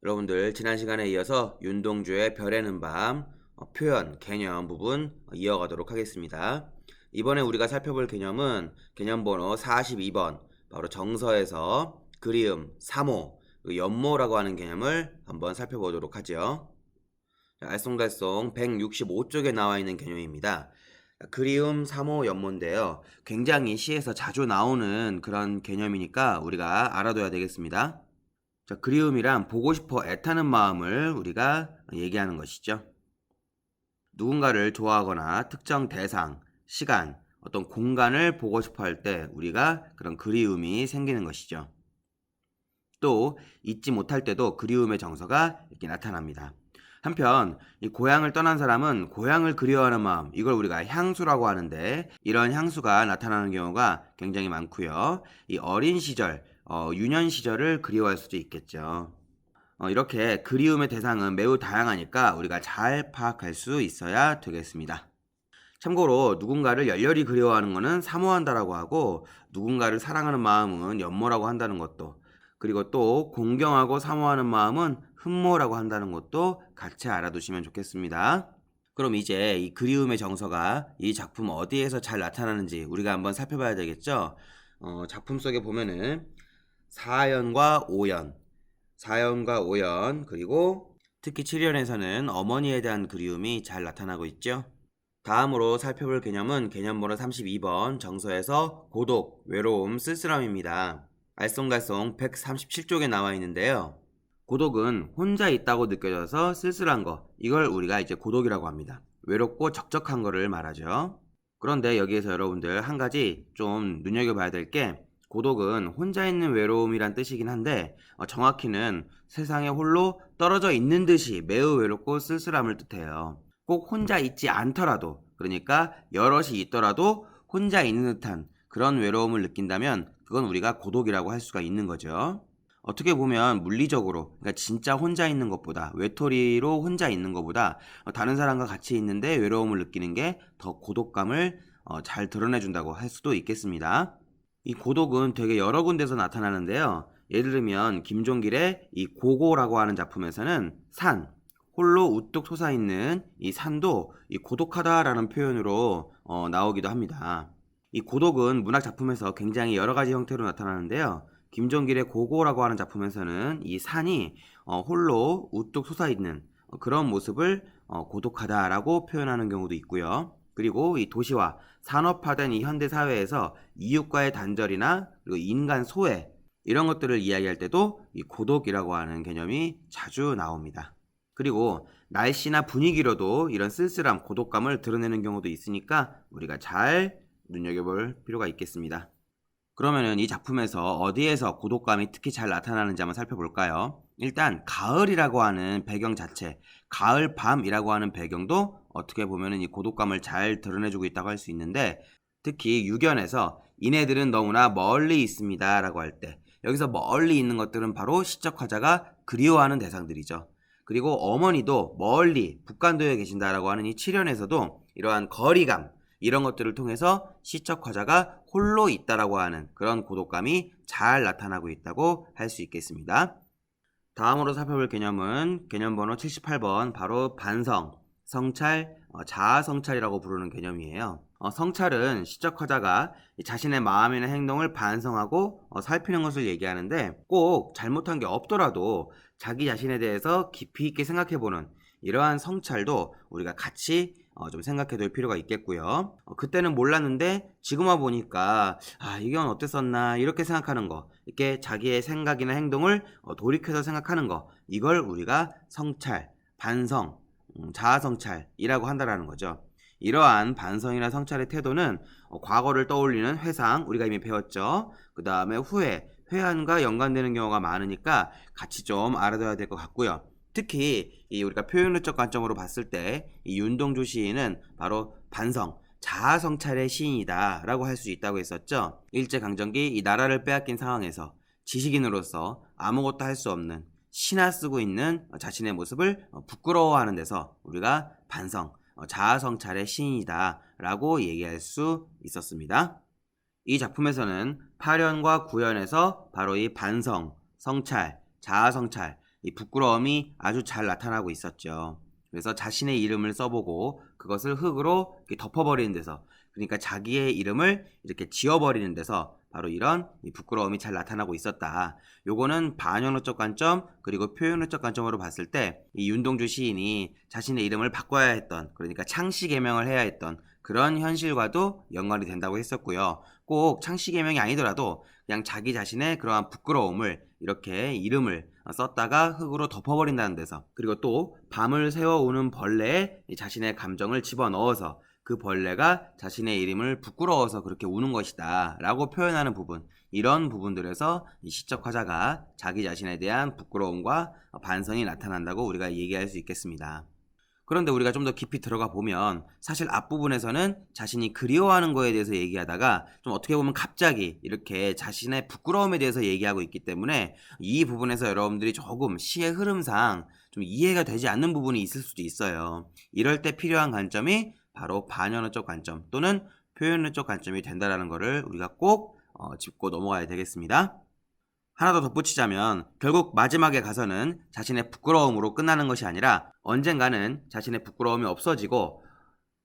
여러분들 지난 시간에 이어서 윤동주의 별에는 밤 표현, 개념 부분 이어가도록 하겠습니다. 이번에 우리가 살펴볼 개념은 개념 번호 42번 바로 정서에서 그리움, 사모, 연모라고 하는 개념을 한번 살펴보도록 하죠. 알쏭달쏭 165쪽에 나와 있는 개념입니다. 그리움, 사모, 연모인데요. 굉장히 시에서 자주 나오는 그런 개념이니까 우리가 알아둬야 되겠습니다. 자, 그리움이란 보고 싶어 애타는 마음을 우리가 얘기하는 것이죠. 누군가를 좋아하거나 특정 대상, 시간, 어떤 공간을 보고 싶어 할 때 우리가 그런 그리움이 생기는 것이죠. 또 잊지 못할 때도 그리움의 정서가 이렇게 나타납니다. 한편 이 고향을 떠난 사람은 고향을 그리워하는 마음, 이걸 우리가 향수라고 하는데 이런 향수가 나타나는 경우가 굉장히 많고요. 이 어린 시절, 유년 시절을 그리워할 수도 있겠죠. 이렇게 그리움의 대상은 매우 다양하니까 우리가 잘 파악할 수 있어야 되겠습니다. 참고로 누군가를 열렬히 그리워하는 것은 사모한다라고 하고 누군가를 사랑하는 마음은 연모라고 한다는 것도, 그리고 또 공경하고 사모하는 마음은 흠모라고 한다는 것도 같이 알아두시면 좋겠습니다. 그럼 이제 이 그리움의 정서가 이 작품 어디에서 잘 나타나는지 우리가 한번 살펴봐야 되겠죠. 작품 속에 보면은 4연과 5연, 4연과 5연, 그리고 특히 7연에서는 어머니에 대한 그리움이 잘 나타나고 있죠. 다음으로 살펴볼 개념은 개념번호 32번 정서에서 고독, 외로움, 쓸쓸함입니다. 알쏭달쏭 137쪽에 나와 있는데요. 고독은 혼자 있다고 느껴져서 쓸쓸한 거, 이걸 우리가 이제 고독이라고 합니다. 외롭고 적적한 거를 말하죠. 그런데 여기에서 여러분들 한 가지 좀 눈여겨봐야 될 게, 고독은 혼자 있는 외로움이란 뜻이긴 한데 정확히는 세상에 홀로 떨어져 있는 듯이 매우 외롭고 쓸쓸함을 뜻해요. 꼭 혼자 있지 않더라도, 그러니까 여럿이 있더라도 혼자 있는 듯한 그런 외로움을 느낀다면 그건 우리가 고독이라고 할 수가 있는 거죠. 어떻게 보면 물리적으로, 그러니까 진짜 혼자 있는 것보다, 외톨이로 혼자 있는 것보다 다른 사람과 같이 있는데 외로움을 느끼는 게 더 고독감을 잘 드러내준다고 할 수도 있겠습니다. 이 고독은 되게 여러 군데서 나타나는데요. 예를 들면 김종길의 이 고고라고 하는 작품에서는 산, 홀로 우뚝 솟아있는 이 산도 이 고독하다라는 표현으로 나오기도 합니다. 이 고독은 문학 작품에서 굉장히 여러 가지 형태로 나타나는데요. 김종길의 고고라고 하는 작품에서는 이 산이 홀로 우뚝 솟아있는 그런 모습을 고독하다라고 표현하는 경우도 있고요. 그리고 이 도시화, 산업화된 이 현대 사회에서 이웃과의 단절이나 그리고 인간 소외, 이런 것들을 이야기할 때도 이 고독이라고 하는 개념이 자주 나옵니다. 그리고 날씨나 분위기로도 이런 쓸쓸함, 고독감을 드러내는 경우도 있으니까 우리가 잘 눈여겨볼 필요가 있겠습니다. 그러면은 이 작품에서 어디에서 고독감이 특히 잘 나타나는지 한번 살펴볼까요? 일단 가을이라고 하는 배경 자체, 가을 밤이라고 하는 배경도 어떻게 보면은 이 고독감을 잘 드러내주고 있다고 할 수 있는데, 특히 6연에서 이네들은 너무나 멀리 있습니다 라고 할 때, 여기서 멀리 있는 것들은 바로 시적 화자가 그리워하는 대상들이죠. 그리고 어머니도 멀리 북간도에 계신다라고 하는 이 7연에서도 이러한 거리감, 이런 것들을 통해서 시적 화자가 홀로 있다라고 하는 그런 고독감이 잘 나타나고 있다고 할 수 있겠습니다. 다음으로 살펴볼 개념은 개념 번호 78번 바로 반성, 성찰, 자아 성찰이라고 부르는 개념이에요. 성찰은 시적 화자가 자신의 마음이나 행동을 반성하고 살피는 것을 얘기하는데, 꼭 잘못한 게 없더라도 자기 자신에 대해서 깊이 있게 생각해보는 이러한 성찰도 우리가 같이 좀 생각해 둘 필요가 있겠고요. 그때는 몰랐는데 지금 와 보니까 이건 어땠었나 이렇게 생각하는 거, 이렇게 자기의 생각이나 행동을 돌이켜서 생각하는 거, 이걸 우리가 성찰, 반성, 자아성찰이라고 한다라는 거죠. 이러한 반성이나 성찰의 태도는 과거를 떠올리는 회상, 우리가 이미 배웠죠. 그 다음에 후회, 회한과 연관되는 경우가 많으니까 같이 좀 알아둬야 될 것 같고요. 특히 이 우리가 표현론적 관점으로 봤을 때 이 윤동주 시인은 바로 반성, 자아성찰의 시인이다 라고 할 수 있다고 했었죠. 일제강점기 이 나라를 빼앗긴 상황에서 지식인으로서 아무것도 할 수 없는 시나 쓰고 있는 자신의 모습을 부끄러워하는 데서 우리가 반성, 자아성찰의 시인이다 라고 얘기할 수 있었습니다. 이 작품에서는 8연과 9연에서 바로 이 반성, 성찰, 자아성찰, 이 부끄러움이 아주 잘 나타나고 있었죠. 그래서 자신의 이름을 써보고 그것을 흙으로 이렇게 덮어버리는 데서, 그러니까 자기의 이름을 이렇게 지워버리는 데서 바로 이런 이 부끄러움이 잘 나타나고 있었다. 요거는 반영어적 관점 그리고 표현어적 관점으로 봤을 때 이 윤동주 시인이 자신의 이름을 바꿔야 했던, 그러니까 창씨 개명을 해야 했던 그런 현실과도 연관이 된다고 했었고요. 꼭 창씨 개명이 아니더라도 그냥 자기 자신의 그러한 부끄러움을 이렇게 이름을 썼다가 흙으로 덮어버린다는 데서, 그리고 또 밤을 새워오는 벌레에 자신의 감정을 집어넣어서 그 벌레가 자신의 이름을 부끄러워서 그렇게 우는 것이다 라고 표현하는 부분, 이런 부분들에서 이 시적 화자가 자기 자신에 대한 부끄러움과 반성이 나타난다고 우리가 얘기할 수 있겠습니다. 그런데 우리가 좀 더 깊이 들어가 보면 사실 앞부분에서는 자신이 그리워하는 거에 대해서 얘기하다가 좀 어떻게 보면 갑자기 이렇게 자신의 부끄러움에 대해서 얘기하고 있기 때문에 이 부분에서 여러분들이 조금 시의 흐름상 좀 이해가 되지 않는 부분이 있을 수도 있어요. 이럴 때 필요한 관점이 바로 반연어적 관점 또는 표현어적 관점이 된다는 것을 우리가 꼭 짚고 넘어가야 되겠습니다. 하나 더 덧붙이자면 결국 마지막에 가서는 자신의 부끄러움으로 끝나는 것이 아니라 언젠가는 자신의 부끄러움이 없어지고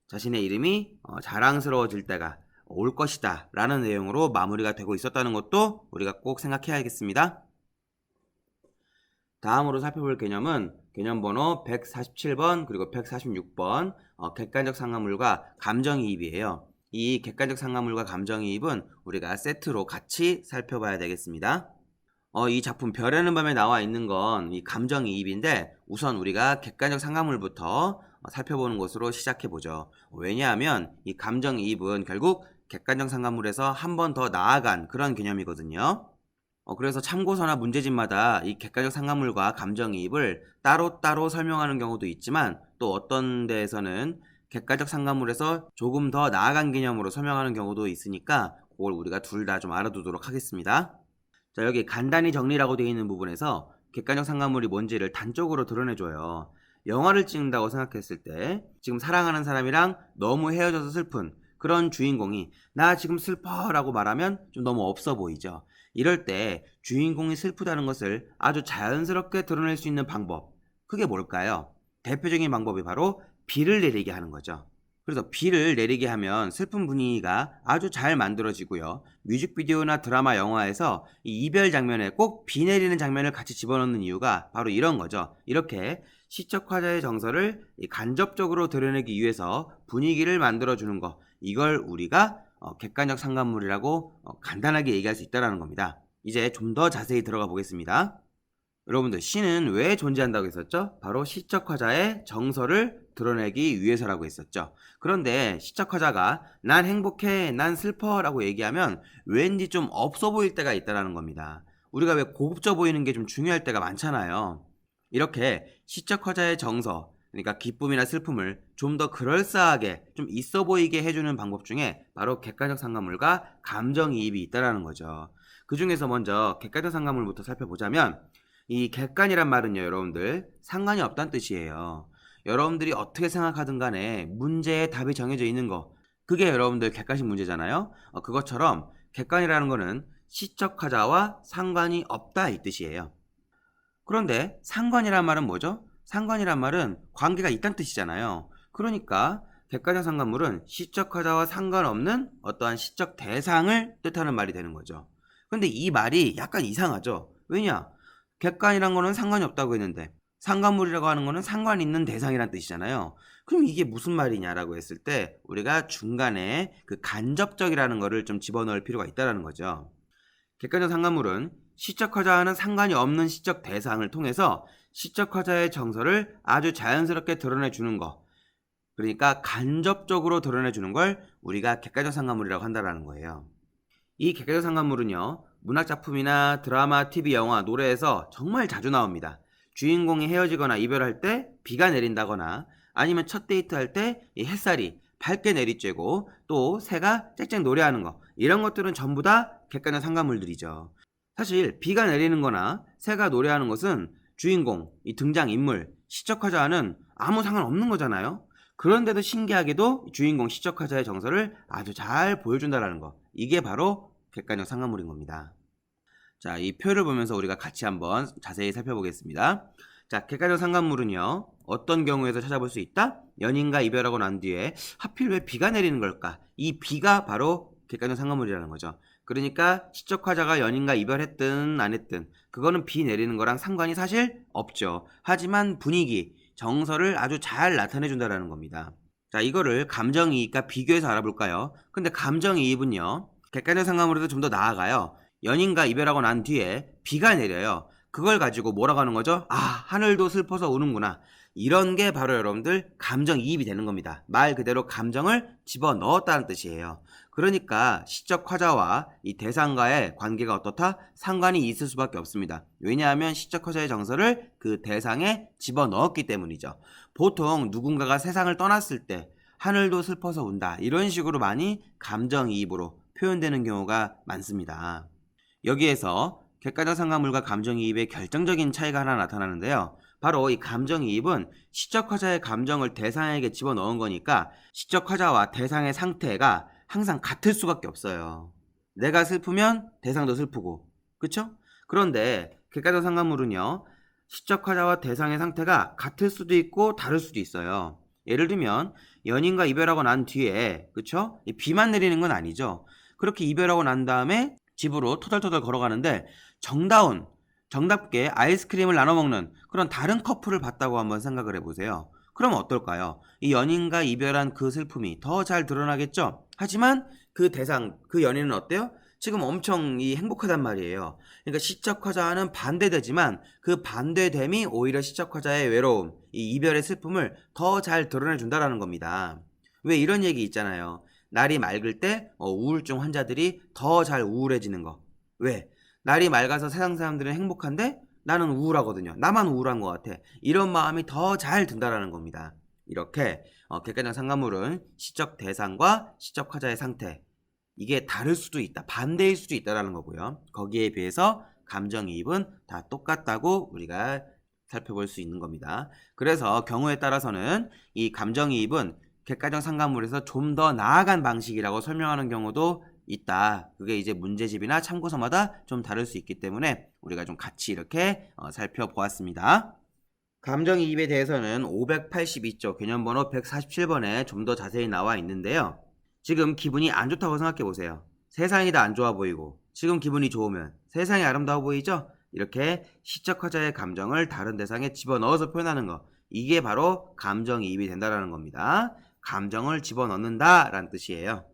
자신의 이름이 자랑스러워질 때가 올 것이다 라는 내용으로 마무리가 되고 있었다는 것도 우리가 꼭 생각해야겠습니다. 다음으로 살펴볼 개념은 개념 번호 147번 그리고 146번 객관적 상관물과 감정이입이에요. 이 객관적 상관물과 감정이입은 우리가 세트로 같이 살펴봐야 되겠습니다. 이 작품 별에는 밤에 나와 있는 건 이 감정이입인데 우선 우리가 객관적 상관물부터 살펴보는 것으로 시작해보죠. 왜냐하면 이 감정이입은 결국 객관적 상관물에서 한 번 더 나아간 그런 개념이거든요. 그래서 참고서나 문제집마다 이 객관적 상관물과 감정이입을 따로따로 설명하는 경우도 있지만 또 어떤 데에서는 객관적 상관물에서 조금 더 나아간 개념으로 설명하는 경우도 있으니까 그걸 우리가 둘 다 좀 알아두도록 하겠습니다. 자, 여기 간단히 정리라고 되어 있는 부분에서 객관적 상관물이 뭔지를 단적으로 드러내줘요. 영화를 찍는다고 생각했을 때 지금 사랑하는 사람이랑 너무 헤어져서 슬픈 그런 주인공이 나 지금 슬퍼 라고 말하면 좀 너무 없어 보이죠. 이럴 때 주인공이 슬프다는 것을 아주 자연스럽게 드러낼 수 있는 방법, 그게 뭘까요? 대표적인 방법이 바로 비를 내리게 하는 거죠. 그래서 비를 내리게 하면 슬픈 분위기가 아주 잘 만들어지고요. 뮤직비디오나 드라마, 영화에서 이 이별 장면에 꼭 비 내리는 장면을 같이 집어넣는 이유가 바로 이런 거죠. 이렇게 시적 화자의 정서를 간접적으로 드러내기 위해서 분위기를 만들어주는 거, 이걸 우리가 객관적 상관물이라고 간단하게 얘기할 수 있다는 겁니다. 이제 좀 더 자세히 들어가 보겠습니다. 여러분들, 시는 왜 존재한다고 했었죠? 바로 시적 화자의 정서를 드러내기 위해서라고 했었죠. 그런데 시적 화자가 난 행복해, 난 슬퍼 라고 얘기하면 왠지 좀 없어 보일 때가 있다는 겁니다. 우리가 왜 고급져 보이는 게 좀 중요할 때가 많잖아요. 이렇게 시적 화자의 정서, 그러니까 기쁨이나 슬픔을 좀 더 그럴싸하게 좀 있어 보이게 해주는 방법 중에 바로 객관적 상관물과 감정이입이 있다는 거죠. 그 중에서 먼저 객관적 상관물부터 살펴보자면 이 객관이란 말은요, 여러분들 상관이 없다는 뜻이에요. 여러분들이 어떻게 생각하든 간에 문제에 답이 정해져 있는 거, 그게 여러분들 객관식 문제잖아요. 그것처럼 객관이라는 거는 시적 화자와 상관이 없다 이 뜻이에요. 그런데 상관이란 말은 뭐죠? 상관이란 말은 관계가 있다는 뜻이잖아요. 그러니까 객관적 상관물은 시적 화자와 상관없는 어떠한 시적 대상을 뜻하는 말이 되는 거죠. 근데 이 말이 약간 이상하죠. 왜냐? 객관이란 거는 상관이 없다고 했는데 상관물이라고 하는 거는 상관 있는 대상이란 뜻이잖아요. 그럼 이게 무슨 말이냐라고 했을 때 우리가 중간에 그 간접적이라는 거를 좀 집어넣을 필요가 있다는 거죠. 객관적 상관물은 시적 화자와는 상관이 없는 시적 대상을 통해서 시적 화자의 정서를 아주 자연스럽게 드러내주는 거, 그러니까 간접적으로 드러내주는 걸 우리가 객관적 상관물이라고 한다는 거예요. 이 객관적 상관물은요, 문학작품이나 드라마, TV, 영화, 노래에서 정말 자주 나옵니다. 주인공이 헤어지거나 이별할 때 비가 내린다거나 아니면 첫 데이트할 때 이 햇살이 밝게 내리쬐고 또 새가 짹짹 노래하는 거, 이런 것들은 전부 다 객관적 상관물들이죠. 사실 비가 내리는 거나 새가 노래하는 것은 주인공, 이 등장인물, 시적 화자와는 아무 상관없는 거잖아요. 그런데도 신기하게도 주인공 시적 화자의 정서를 아주 잘 보여준다는 거, 이게 바로 객관적 상관물인 겁니다. 자, 이 표를 보면서 우리가 같이 한번 자세히 살펴보겠습니다. 자, 객관적 상관물은요, 어떤 경우에서 찾아볼 수 있다? 연인과 이별하고 난 뒤에 하필 왜 비가 내리는 걸까? 이 비가 바로 객관적 상관물이라는 거죠. 그러니까 시적 화자가 연인과 이별했든 안 했든 그거는 비 내리는 거랑 상관이 사실 없죠. 하지만 분위기, 정서를 아주 잘 나타내 준다는 겁니다. 자, 이거를 감정이입과 비교해서 알아볼까요? 근데 감정이입은요, 객관적 상관물에도 좀 더 나아가요. 연인과 이별하고 난 뒤에 비가 내려요. 그걸 가지고 뭐라고 하는 거죠? 아, 하늘도 슬퍼서 우는구나. 이런 게 바로 여러분들 감정이입이 되는 겁니다. 말 그대로 감정을 집어넣었다는 뜻이에요. 그러니까 시적 화자와 이 대상과의 관계가 어떻다? 상관이 있을 수밖에 없습니다. 왜냐하면 시적 화자의 정서를 그 대상에 집어넣었기 때문이죠. 보통 누군가가 세상을 떠났을 때 하늘도 슬퍼서 운다, 이런 식으로 많이 감정이입으로 표현되는 경우가 많습니다. 여기에서 객관적 상관물과 감정이입의 결정적인 차이가 하나 나타나는데요. 바로 이 감정이입은 시적 화자의 감정을 대상에게 집어넣은 거니까 시적 화자와 대상의 상태가 항상 같을 수밖에 없어요. 내가 슬프면 대상도 슬프고, 그쵸? 그런데 객관적 상관물은요, 시적 화자와 대상의 상태가 같을 수도 있고 다를 수도 있어요. 예를 들면 연인과 이별하고 난 뒤에, 그쵸? 비만 내리는 건 아니죠. 그렇게 이별하고 난 다음에 집으로 토달토달 걸어가는데 정답게 아이스크림을 나눠 먹는 그런 다른 커플을 봤다고 한번 생각을 해보세요. 그럼 어떨까요? 이 연인과 이별한 그 슬픔이 더 잘 드러나겠죠? 하지만 그 대상, 그 연인은 어때요? 지금 엄청 행복하단 말이에요. 그러니까 시적 화자와는 반대되지만 그 반대됨이 오히려 시적 화자의 외로움, 이 이별의 슬픔을 더 잘 드러내준다라는 겁니다. 왜 이런 얘기 있잖아요. 날이 맑을 때 우울증 환자들이 더 잘 우울해지는 거. 왜? 날이 맑아서 세상 사람들은 행복한데 나는 우울하거든요. 나만 우울한 것 같아. 이런 마음이 더 잘 든다라는 겁니다. 이렇게 객관적 상관물은 시적 대상과 시적 화자의 상태, 이게 다를 수도 있다, 반대일 수도 있다라는 거고요. 거기에 비해서 감정이입은 다 똑같다고 우리가 살펴볼 수 있는 겁니다. 그래서 경우에 따라서는 이 감정이입은 객관적 상관물에서 좀 더 나아간 방식이라고 설명하는 경우도 있다. 그게 이제 문제집이나 참고서마다 좀 다를 수 있기 때문에 우리가 좀 같이 이렇게 살펴보았습니다. 감정이입에 대해서는 582쪽 개념번호 147번에 좀 더 자세히 나와 있는데요. 지금 기분이 안 좋다고 생각해 보세요. 세상이 다 안 좋아 보이고 지금 기분이 좋으면 세상이 아름다워 보이죠? 이렇게 시적 화자의 감정을 다른 대상에 집어넣어서 표현하는 거, 이게 바로 감정이입이 된다는 겁니다. 감정을 집어넣는다라는 뜻이에요.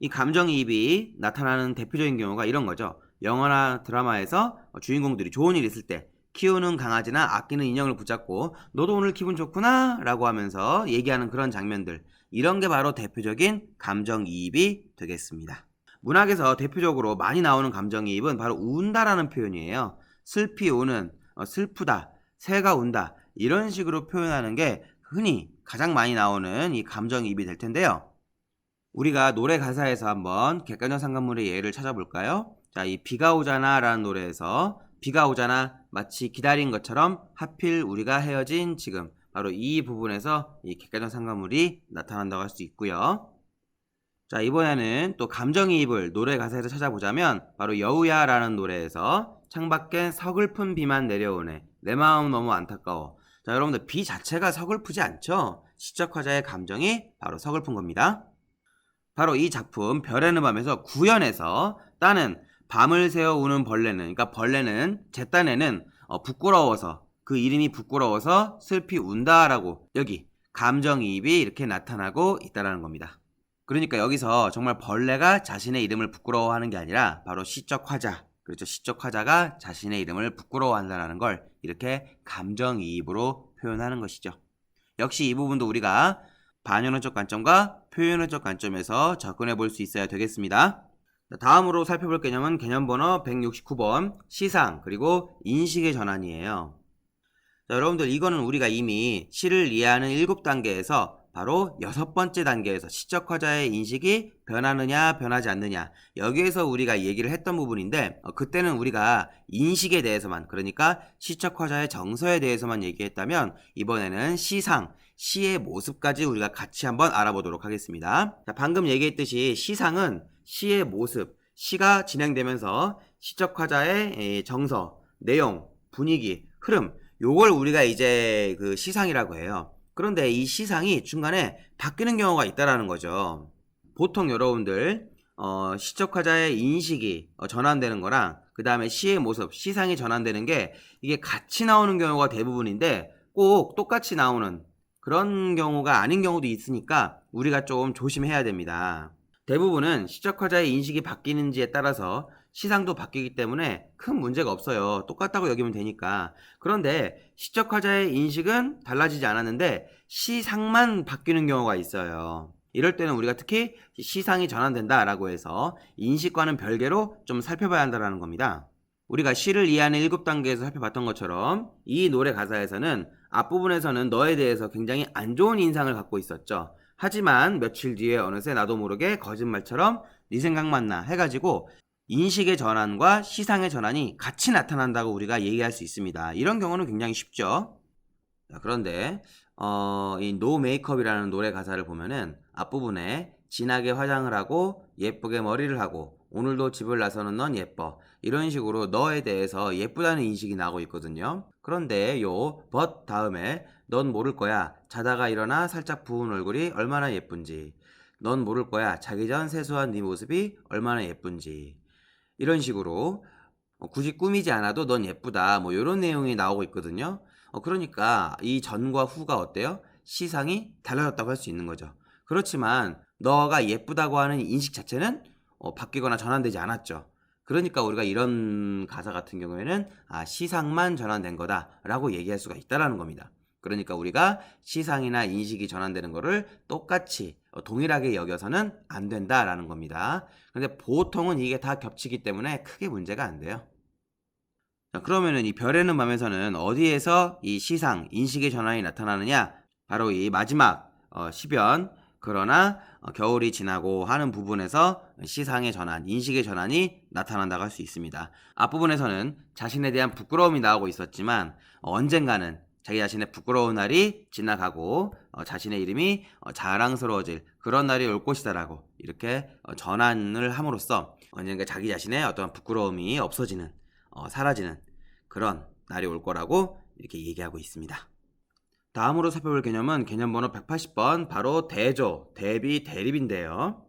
이 감정이입이 나타나는 대표적인 경우가 이런 거죠. 영화나 드라마에서 주인공들이 좋은 일 있을 때 키우는 강아지나 아끼는 인형을 붙잡고 너도 오늘 기분 좋구나 라고 하면서 얘기하는 그런 장면들, 이런 게 바로 대표적인 감정이입이 되겠습니다. 문학에서 대표적으로 많이 나오는 감정이입은 바로 운다라는 표현이에요. 슬피 우는, 슬프다, 새가 운다, 이런 식으로 표현하는 게 흔히 가장 많이 나오는 이 감정이입이 될 텐데요. 우리가 노래 가사에서 한번 객관적 상관물의 예를 찾아볼까요? 자, 이 비가 오잖아 라는 노래에서 비가 오잖아, 마치 기다린 것처럼 하필 우리가 헤어진 지금, 바로 이 부분에서 이 객관적 상관물이 나타난다고 할 수 있고요. 자, 이번에는 또 감정이입을 노래 가사에서 찾아보자면 바로 여우야 라는 노래에서 창밖엔 서글픈 비만 내려오네, 내 마음 너무 안타까워. 자, 여러분들 비 자체가 서글프지 않죠? 시적 화자의 감정이 바로 서글픈 겁니다. 바로 이 작품 별에는 밤에서 구연에서 따는 밤을 새어 우는 벌레는, 그러니까 벌레는 제 딴에는 부끄러워서, 그 이름이 부끄러워서 슬피 운다라고 여기 감정이입이 이렇게 나타나고 있다는 겁니다. 그러니까 여기서 정말 벌레가 자신의 이름을 부끄러워하는 게 아니라 바로 시적 화자, 그렇죠, 시적 화자가 자신의 이름을 부끄러워한다는 걸 이렇게 감정이입으로 표현하는 것이죠. 역시 이 부분도 우리가 반연어적 관점과 표현어적 관점에서 접근해 볼 수 있어야 되겠습니다. 다음으로 살펴볼 개념은 개념번호 169번 시상 그리고 인식의 전환이에요. 자, 여러분들 이거는 우리가 이미 시를 이해하는 7단계에서 바로 6번째 단계에서 시적 화자의 인식이 변하느냐 변하지 않느냐, 여기에서 우리가 얘기를 했던 부분인데 그때는 우리가 인식에 대해서만, 그러니까 시적 화자의 정서에 대해서만 얘기했다면 이번에는 시상, 시의 모습까지 우리가 같이 한번 알아보도록 하겠습니다. 자, 방금 얘기했듯이 시상은 시의 모습, 시가 진행되면서 시적 화자의 정서, 내용, 분위기, 흐름, 요걸 우리가 이제 그 시상이라고 해요. 그런데 이 시상이 중간에 바뀌는 경우가 있다라는 거죠. 보통 여러분들 시적 화자의 인식이 전환되는 거랑 그 다음에 시의 모습, 시상이 전환되는 게 이게 같이 나오는 경우가 대부분인데 꼭 똑같이 나오는 그런 경우가 아닌 경우도 있으니까 우리가 좀 조심해야 됩니다. 대부분은 시적 화자의 인식이 바뀌는지에 따라서 시상도 바뀌기 때문에 큰 문제가 없어요. 똑같다고 여기면 되니까. 그런데 시적 화자의 인식은 달라지지 않았는데 시상만 바뀌는 경우가 있어요. 이럴 때는 우리가 특히 시상이 전환된다라고 해서 인식과는 별개로 좀 살펴봐야 한다는 겁니다. 우리가 시를 이해하는 7단계에서 살펴봤던 것처럼 이 노래 가사에서는 앞부분에서는 너에 대해서 굉장히 안 좋은 인상을 갖고 있었죠. 하지만 며칠 뒤에 어느새 나도 모르게 거짓말처럼 네 생각만 나 해가지고 인식의 전환과 시상의 전환이 같이 나타난다고 우리가 얘기할 수 있습니다. 이런 경우는 굉장히 쉽죠. 자, 그런데 이 No Makeup이라는 노래 가사를 보면은 앞부분에 진하게 화장을 하고 예쁘게 머리를 하고 오늘도 집을 나서는 넌 예뻐 이런 식으로 너에 대해서 예쁘다는 인식이 나오고 있거든요. 그런데 요 but 다음에 넌 모를 거야 자다가 일어나 살짝 부은 얼굴이 얼마나 예쁜지 넌 모를 거야 자기 전 세수한 네 모습이 얼마나 예쁜지 이런 식으로 굳이 꾸미지 않아도 넌 예쁘다 뭐 이런 내용이 나오고 있거든요. 그러니까 이 전과 후가 어때요? 시상이 달라졌다고 할 수 있는 거죠. 그렇지만 너가 예쁘다고 하는 인식 자체는 바뀌거나 전환되지 않았죠. 그러니까 우리가 이런 가사 같은 경우에는 시상만 전환된 거다라고 얘기할 수가 있다라는 겁니다. 그러니까 우리가 시상이나 인식이 전환되는 거를 똑같이 동일하게 여겨서는 안 된다라는 겁니다. 근데 보통은 이게 다 겹치기 때문에 크게 문제가 안 돼요. 자, 그러면은 이 별에는 밤에서는 어디에서 이 시상, 인식의 전환이 나타나느냐? 바로 이 마지막 시변 그러나 겨울이 지나고 하는 부분에서 시상의 전환, 인식의 전환이 나타난다고 할 수 있습니다. 앞부분에서는 자신에 대한 부끄러움이 나오고 있었지만 언젠가는 자기 자신의 부끄러운 날이 지나가고 자신의 이름이 자랑스러워질 그런 날이 올 것이다라고 이렇게 전환을 함으로써 언젠가 자기 자신의 어떤 부끄러움이 없어지는 사라지는 그런 날이 올 거라고 이렇게 얘기하고 있습니다. 다음으로 살펴볼 개념은 개념 번호 180번 바로 대조, 대비, 대립인데요.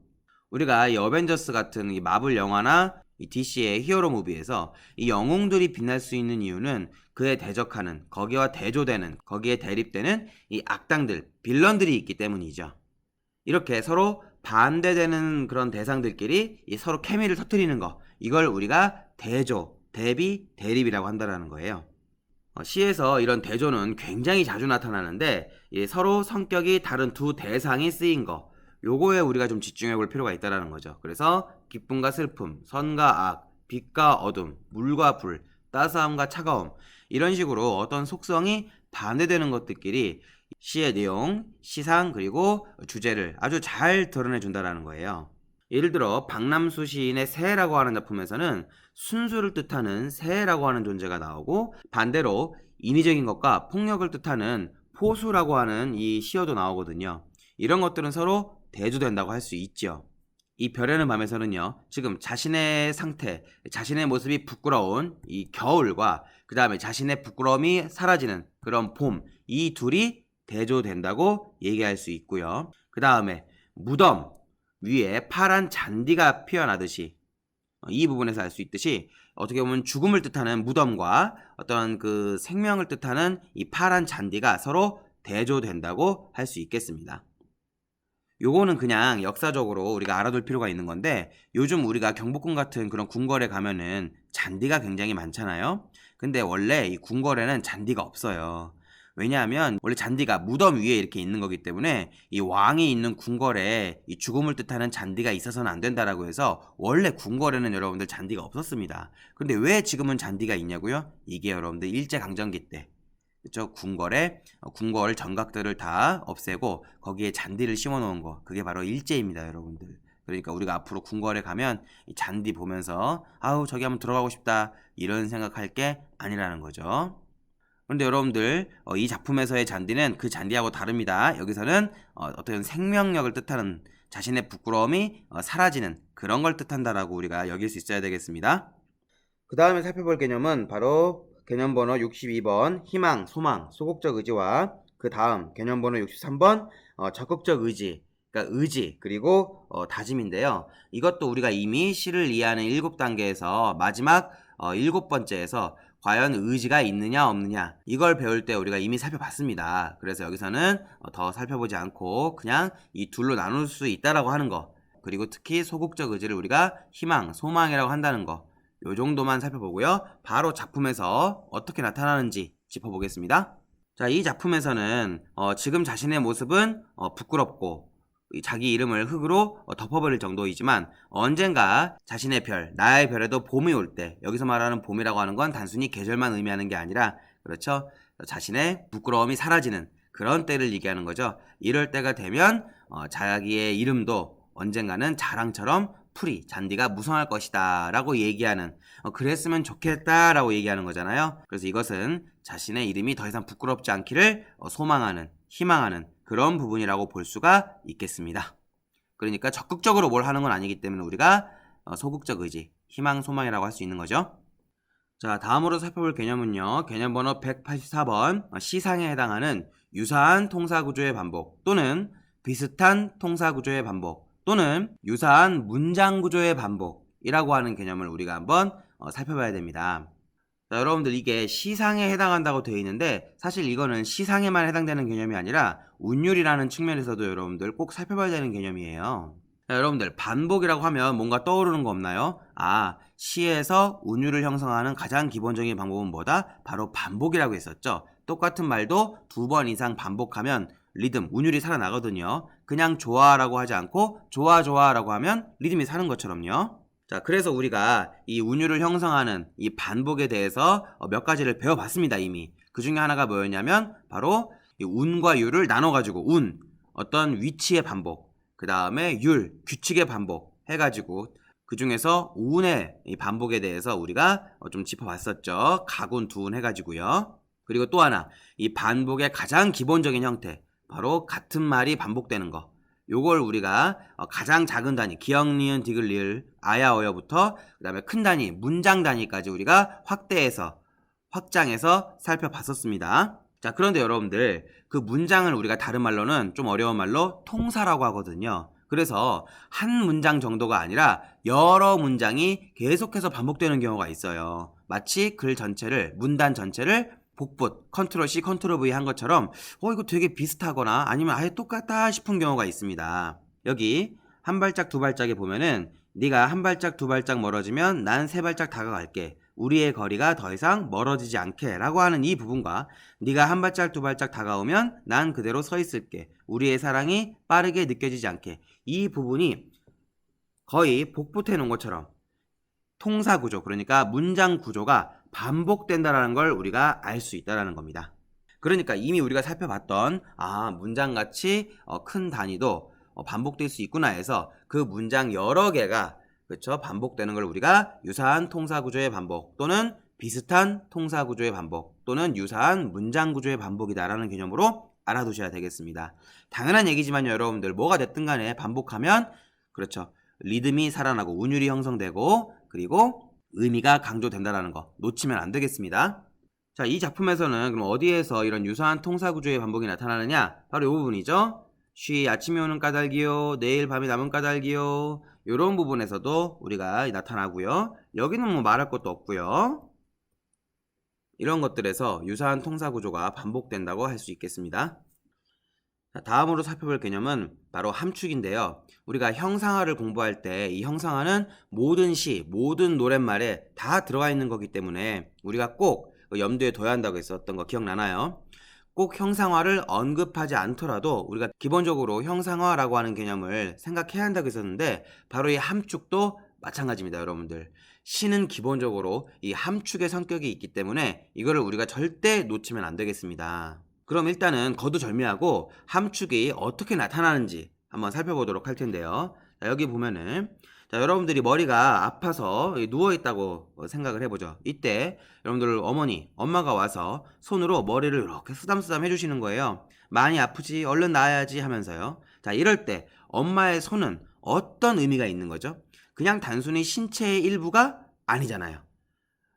우리가 이 어벤져스 같은 이 마블 영화나 이 DC의 히어로 무비에서 이 영웅들이 빛날 수 있는 이유는 그에 대적하는, 거기와 대조되는, 거기에 대립되는 이 악당들, 빌런들이 있기 때문이죠. 이렇게 서로 반대되는 그런 대상들끼리 이 서로 케미를 터뜨리는 거, 이걸 우리가 대조, 대비, 대립이라고 한다는 거예요. 시에서 이런 대조는 굉장히 자주 나타나는데 서로 성격이 다른 두 대상이 쓰인 거 요거에 우리가 좀 집중해 볼 필요가 있다는 거죠. 그래서 기쁨과 슬픔, 선과 악, 빛과 어둠, 물과 불, 따스함과 차가움 이런 식으로 어떤 속성이 반대되는 것들끼리 시의 내용, 시상 그리고 주제를 아주 잘 드러내 준다는 거예요. 예를 들어 박남수 시인의 새라고 하는 작품에서는 순수를 뜻하는 새라고 하는 존재가 나오고 반대로 인위적인 것과 폭력을 뜻하는 포수라고 하는 이 시어도 나오거든요. 이런 것들은 서로 대조된다고 할 수 있죠. 이 별에는 밤에서는요 지금 자신의 상태, 자신의 모습이 부끄러운 이 겨울과 그 다음에 자신의 부끄러움이 사라지는 그런 봄, 이 둘이 대조된다고 얘기할 수 있고요. 그 다음에 무덤 위에 파란 잔디가 피어나듯이 이 부분에서 알 수 있듯이 어떻게 보면 죽음을 뜻하는 무덤과 어떤 그 생명을 뜻하는 이 파란 잔디가 서로 대조된다고 할 수 있겠습니다. 요거는 그냥 역사적으로 우리가 알아둘 필요가 있는 건데 요즘 우리가 경복궁 같은 그런 궁궐에 가면은 잔디가 굉장히 많잖아요. 근데 원래 이 궁궐에는 잔디가 없어요. 왜냐하면 원래 잔디가 무덤 위에 이렇게 있는 거기 때문에 이 왕이 있는 궁궐에 이 죽음을 뜻하는 잔디가 있어서는 안 된다라고 해서 원래 궁궐에는 여러분들 잔디가 없었습니다. 근데 왜 지금은 잔디가 있냐고요? 이게 여러분들 일제강점기 때 그쵸? 궁궐에 궁궐 정각들을 다 없애고 거기에 잔디를 심어 놓은 거 그게 바로 일제입니다 여러분들. 그러니까 우리가 앞으로 궁궐에 가면 이 잔디 보면서 아우 저기 한번 들어가고 싶다 이런 생각할 게 아니라는 거죠. 그런데 여러분들 이 작품에서의 잔디는 그 잔디하고 다릅니다. 여기서는 어떤 생명력을 뜻하는 자신의 부끄러움이 사라지는 그런 걸 뜻한다라고 우리가 여길 수 있어야 되겠습니다. 그 다음에 살펴볼 개념은 바로 개념 번호 62번 희망, 소망, 소극적 의지와 그 다음 개념 번호 63번 적극적 의지, 그러니까 의지 그리고 다짐인데요. 이것도 우리가 이미 시를 이해하는 7단계에서 마지막 7번째에서 과연 의지가 있느냐 없느냐 이걸 배울 때 우리가 이미 살펴봤습니다. 그래서 여기서는 더 살펴보지 않고 그냥 이 둘로 나눌 수 있다라고 하는 거, 그리고 특히 소극적 의지를 우리가 희망, 소망이라고 한다는 거, 요 정도만 살펴보고요. 바로 작품에서 어떻게 나타나는지 짚어보겠습니다. 자, 이 작품에서는 지금 자신의 모습은 부끄럽고 자기 이름을 흙으로 덮어버릴 정도이지만 언젠가 자신의 별, 나의 별에도 봄이 올 때, 여기서 말하는 봄이라고 하는 건 단순히 계절만 의미하는 게 아니라, 그렇죠? 자신의 부끄러움이 사라지는 그런 때를 얘기하는 거죠. 이럴 때가 되면 자기의 이름도 언젠가는 자랑처럼 풀이, 잔디가 무성할 것이다 라고 얘기하는, 그랬으면 좋겠다 라고 얘기하는 거잖아요. 그래서 이것은 자신의 이름이 더 이상 부끄럽지 않기를 소망하는, 희망하는 그런 부분이라고 볼 수가 있겠습니다. 그러니까 적극적으로 뭘 하는 건 아니기 때문에 우리가 소극적 의지, 희망, 소망이라고 할 수 있는 거죠. 자, 다음으로 살펴볼 개념은요. 개념 번호 184번 시상에 해당하는 유사한 통사구조의 반복 또는 비슷한 통사구조의 반복 또는 유사한 문장구조의 반복이라고 하는 개념을 우리가 한번 살펴봐야 됩니다. 자, 여러분들 이게 시상에 해당한다고 되어 있는데 사실 이거는 시상에만 해당되는 개념이 아니라 운율이라는 측면에서도 여러분들 꼭 살펴봐야 되는 개념이에요. 자, 여러분들 반복이라고 하면 뭔가 떠오르는 거 없나요? 시에서 운율을 형성하는 가장 기본적인 방법은 뭐다? 바로 반복이라고 했었죠. 똑같은 말도 2번 이상 반복하면 리듬, 운율이 살아나거든요. 그냥 좋아라고 하지 않고 좋아 좋아라고 하면 리듬이 사는 것처럼요. 자, 그래서 우리가 이 운율을 형성하는 이 반복에 대해서 몇 가지를 배워봤습니다, 이미. 그 중에 하나가 뭐였냐면 바로 이 운과 율을 나눠가지고 운, 어떤 위치의 반복, 그 다음에 율, 규칙의 반복 해가지고 그 중에서 운의 이 반복에 대해서 우리가 좀 짚어봤었죠. 가군, 두운 해가지고요. 그리고 또 하나, 이 반복의 가장 기본적인 형태, 바로 같은 말이 반복되는 거. 요걸 우리가 가장 작은 단위, 기역, 니은, 디귿, 리을, 아야, 어여부터 그 다음에 큰 단위, 문장 단위까지 우리가 확장해서 살펴봤었습니다. 자, 그런데 여러분들 그 문장을 우리가 다른 말로는 좀 어려운 말로 통사라고 하거든요. 그래서 한 문장 정도가 아니라 여러 문장이 계속해서 반복되는 경우가 있어요. 마치 글 전체를, 문단 전체를 복붙, 컨트롤 C, 컨트롤 V 한 것처럼 이거 되게 비슷하거나 아니면 아예 똑같다 싶은 경우가 있습니다. 여기 한 발짝 두 발짝에 보면은 네가 한 발짝 두 발짝 멀어지면 난 세 발짝 다가갈게. 우리의 거리가 더 이상 멀어지지 않게 라고 하는 이 부분과 네가 한 발짝 두 발짝 다가오면 난 그대로 서 있을게. 우리의 사랑이 빠르게 느껴지지 않게. 이 부분이 거의 복붙해 놓은 것처럼 통사 구조, 그러니까 문장 구조가 반복된다라는 걸 우리가 알 수 있다라는 겁니다. 그러니까 이미 우리가 살펴봤던 문장같이 큰 단위도 반복될 수 있구나 해서 그 문장 여러 개가 그렇죠? 반복되는 걸 우리가 유사한 통사 구조의 반복 또는 비슷한 통사 구조의 반복 또는 유사한 문장 구조의 반복이다라는 개념으로 알아두셔야 되겠습니다. 당연한 얘기지만요, 여러분들 뭐가 됐든 간에 반복하면 그렇죠. 리듬이 살아나고 운율이 형성되고 그리고 의미가 강조된다는 거 놓치면 안 되겠습니다. 자, 이 작품에서는 그럼 어디에서 이런 유사한 통사 구조의 반복이 나타나느냐? 바로 이 부분이죠. 쉬 아침에 오는 까닭이요, 내일 밤에 남은 까닭이요. 이런 부분에서도 우리가 나타나고요. 여기는 뭐 말할 것도 없고요. 이런 것들에서 유사한 통사 구조가 반복된다고 할 수 있겠습니다. 자, 다음으로 살펴볼 개념은 바로 함축인데요. 우리가 형상화를 공부할 때 이 형상화는 모든 시, 모든 노랫말에 다 들어가 있는 거기 때문에 우리가 꼭 염두에 둬야 한다고 했었던 거 기억나나요? 꼭 형상화를 언급하지 않더라도 우리가 기본적으로 형상화라고 하는 개념을 생각해야 한다고 했었는데 바로 이 함축도 마찬가지입니다, 여러분들. 시는 기본적으로 이 함축의 성격이 있기 때문에 이거를 우리가 절대 놓치면 안 되겠습니다. 그럼 일단은 거두절미하고 함축이 어떻게 나타나는지 한번 살펴보도록 할 텐데요. 자, 여기 보면은 자, 여러분들이 머리가 아파서 누워있다고 생각을 해보죠. 이때 여러분들 엄마가 와서 손으로 머리를 이렇게 쓰담쓰담 해주시는 거예요. 많이 아프지? 얼른 나아야지 하면서요. 자, 이럴 때 엄마의 손은 어떤 의미가 있는 거죠? 그냥 단순히 신체의 일부가 아니잖아요.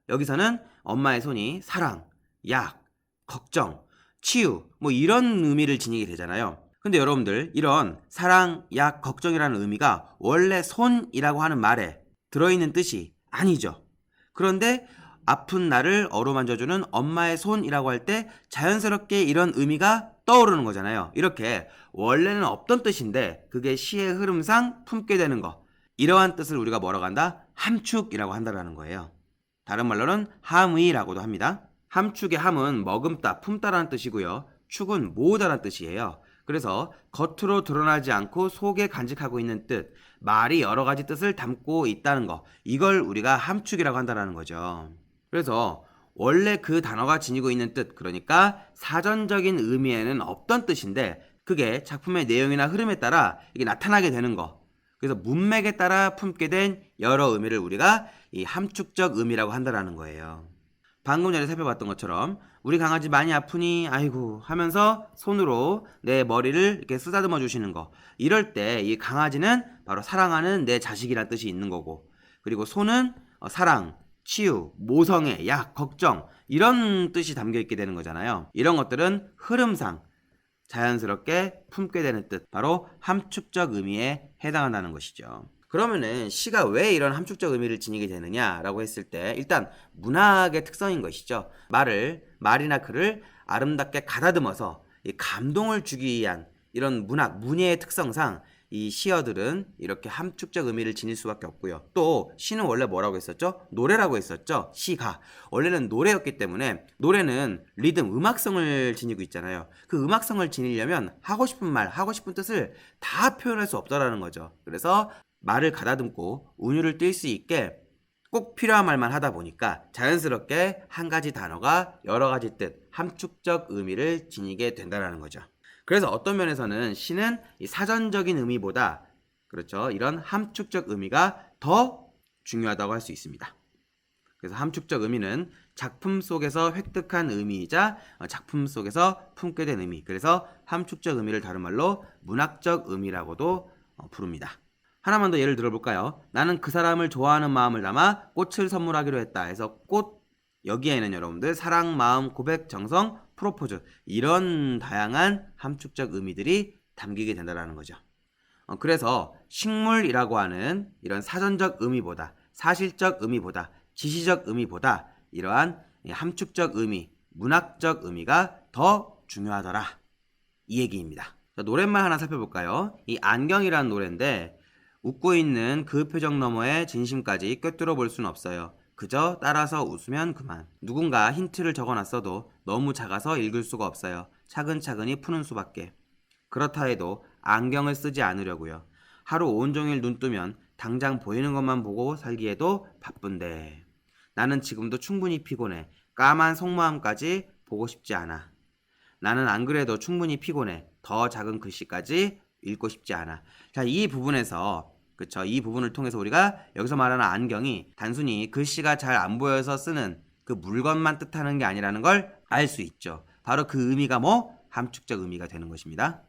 여기서는 엄마의 손이 사랑, 약, 걱정, 치유 뭐 이런 의미를 지니게 되잖아요. 근데 여러분들 이런 사랑, 약, 걱정이라는 의미가 원래 손이라고 하는 말에 들어있는 뜻이 아니죠. 그런데 아픈 나를 어루만져주는 엄마의 손이라고 할 때 자연스럽게 이런 의미가 떠오르는 거잖아요. 이렇게 원래는 없던 뜻인데 그게 시의 흐름상 품게 되는 거, 이러한 뜻을 우리가 뭐라고 한다? 함축이라고 한다는 거예요. 다른 말로는 함의라고도 합니다. 함축의 함은 머금다, 품다라는 뜻이고요. 축은 모으다라는 뜻이에요. 그래서 겉으로 드러나지 않고 속에 간직하고 있는 뜻, 말이 여러 가지 뜻을 담고 있다는 거, 이걸 우리가 함축이라고 한다는 거죠. 그래서 원래 그 단어가 지니고 있는 뜻, 그러니까 사전적인 의미에는 없던 뜻인데 그게 작품의 내용이나 흐름에 따라 이게 나타나게 되는 거, 그래서 문맥에 따라 품게 된 여러 의미를 우리가 이 함축적 의미라고 한다는 거예요. 방금 전에 살펴봤던 것처럼 우리 강아지 많이 아프니 아이고 하면서 손으로 내 머리를 이렇게 쓰다듬어 주시는 거, 이럴 때 이 강아지는 바로 사랑하는 내 자식이란 뜻이 있는 거고, 그리고 손은 사랑, 치유, 모성애, 약, 걱정 이런 뜻이 담겨 있게 되는 거잖아요. 이런 것들은 흐름상 자연스럽게 품게 되는 뜻, 바로 함축적 의미에 해당한다는 것이죠. 그러면은 시가 왜 이런 함축적 의미를 지니게 되느냐라고 했을 때 일단 문학의 특성인 것이죠. 말이나 글을 아름답게 가다듬어서 이 감동을 주기 위한 이런 문학, 문예의 특성상 이 시어들은 이렇게 함축적 의미를 지닐 수밖에 없고요. 또 시는 원래 뭐라고 했었죠? 노래라고 했었죠. 시가 원래는 노래였기 때문에 노래는 리듬, 음악성을 지니고 있잖아요. 그 음악성을 지니려면 하고 싶은 말, 하고 싶은 뜻을 다 표현할 수 없다라는 거죠. 그래서 말을 가다듬고 운율을 띨 수 있게 꼭 필요한 말만 하다 보니까 자연스럽게 한 가지 단어가 여러 가지 뜻, 함축적 의미를 지니게 된다는 거죠. 그래서 어떤 면에서는 시는 이 사전적인 의미보다, 그렇죠, 이런 함축적 의미가 더 중요하다고 할 수 있습니다. 그래서 함축적 의미는 작품 속에서 획득한 의미이자 작품 속에서 품게 된 의미, 그래서 함축적 의미를 다른 말로 문학적 의미라고도 부릅니다. 하나만 더 예를 들어볼까요? 나는 그 사람을 좋아하는 마음을 담아 꽃을 선물하기로 했다 해서 꽃, 여기에는 여러분들 사랑, 마음, 고백, 정성, 프로포즈 이런 다양한 함축적 의미들이 담기게 된다는 거죠. 그래서 식물이라고 하는 이런 사전적 의미보다, 사실적 의미보다, 지시적 의미보다 이러한 함축적 의미, 문학적 의미가 더 중요하더라, 이 얘기입니다. 자, 노랫말 하나 살펴볼까요? 이 안경이라는 노래인데 웃고 있는 그 표정 너머에 진심까지 꿰뚫어 볼 순 없어요. 그저 따라서 웃으면 그만. 누군가 힌트를 적어놨어도 너무 작아서 읽을 수가 없어요. 차근차근히 푸는 수밖에. 그렇다 해도 안경을 쓰지 않으려고요. 하루 온종일 눈 뜨면 당장 보이는 것만 보고 살기에도 바쁜데. 나는 지금도 충분히 피곤해. 까만 속마음까지 보고 싶지 않아. 나는 안 그래도 충분히 피곤해. 더 작은 글씨까지 읽고 싶지 않아. 자, 이 부분에서, 그쵸, 이 부분을 통해서 우리가 여기서 말하는 안경이 단순히 글씨가 잘 안 보여서 쓰는 그 물건만 뜻하는 게 아니라는 걸 알 수 있죠. 바로 그 의미가 함축적 의미가 되는 것입니다.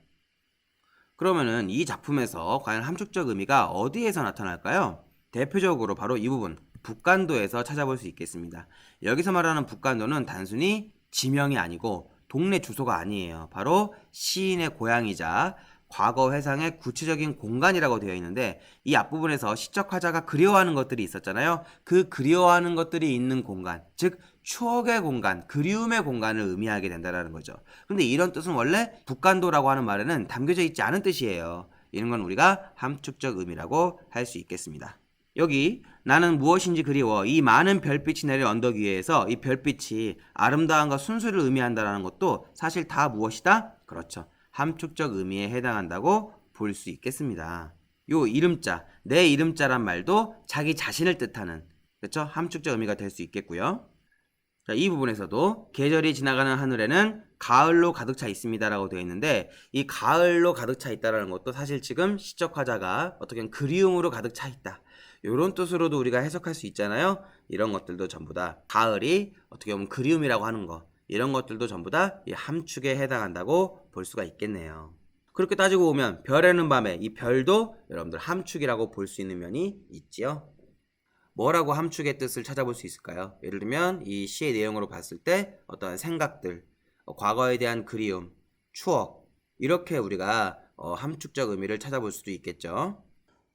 그러면은 이 작품에서 과연 함축적 의미가 어디에서 나타날까요? 대표적으로 바로 이 부분, 북간도에서 찾아볼 수 있겠습니다. 여기서 말하는 북간도는 단순히 지명이 아니고 동네 주소가 아니에요. 바로 시인의 고향이자 과거 회상의 구체적인 공간이라고 되어 있는데, 이 앞부분에서 시적 화자가 그리워하는 것들이 있었잖아요. 그 그리워하는 것들이 있는 공간, 즉 추억의 공간, 그리움의 공간을 의미하게 된다는 거죠. 근데 이런 뜻은 원래 북간도라고 하는 말에는 담겨져 있지 않은 뜻이에요. 이런 건 우리가 함축적 의미라고 할 수 있겠습니다. 여기 나는 무엇인지 그리워, 이 많은 별빛이 내릴 언덕 위에서 이 별빛이 아름다움과 순수를 의미한다는 것도 사실 다 무엇이다? 그렇죠, 함축적 의미에 해당한다고 볼 수 있겠습니다. 요 이름자, 내 이름자란 말도 자기 자신을 뜻하는, 그렇죠, 함축적 의미가 될 수 있겠고요. 자, 이 부분에서도 계절이 지나가는 하늘에는 가을로 가득 차 있습니다라고 되어 있는데, 이 가을로 가득 차 있다라는 것도 사실 지금 시적 화자가 어떻게 보면 그리움으로 가득 차 있다, 이런 뜻으로도 우리가 해석할 수 있잖아요. 이런 것들도 전부 다 가을이 어떻게 보면 그리움이라고 하는 거, 이런 것들도 전부 다 이 함축에 해당한다고 볼 수가 있겠네요. 그렇게 따지고 보면 별에는 밤에 이 별도 여러분들 함축이라고 볼 수 있는 면이 있지요. 뭐라고 함축의 뜻을 찾아볼 수 있을까요? 예를 들면 이 시의 내용으로 봤을 때 어떠한 생각들, 과거에 대한 그리움, 추억, 이렇게 우리가 함축적 의미를 찾아볼 수도 있겠죠.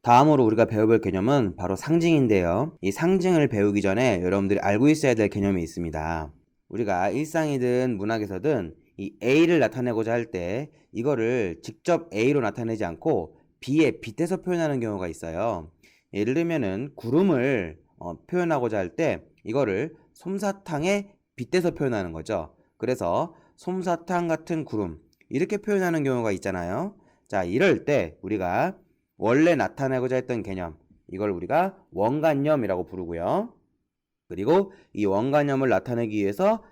다음으로 우리가 배워볼 개념은 바로 상징인데요. 이 상징을 배우기 전에 여러분들이 알고 있어야 될 개념이 있습니다. 우리가 일상이든 문학에서든 이 A를 나타내고자 할 때 이거를 직접 A로 나타내지 않고 B에 빗대서 표현하는 경우가 있어요. 예를 들면은 구름을 표현하고자 할 때 이거를 솜사탕에 빗대서 표현하는 거죠. 그래서 솜사탕 같은 구름 이렇게 표현하는 경우가 있잖아요. 자, 이럴 때 우리가 원래 나타내고자 했던 개념, 이걸 우리가 원관념이라고 부르고요. 그리고 이 원관념을 나타내기 위해서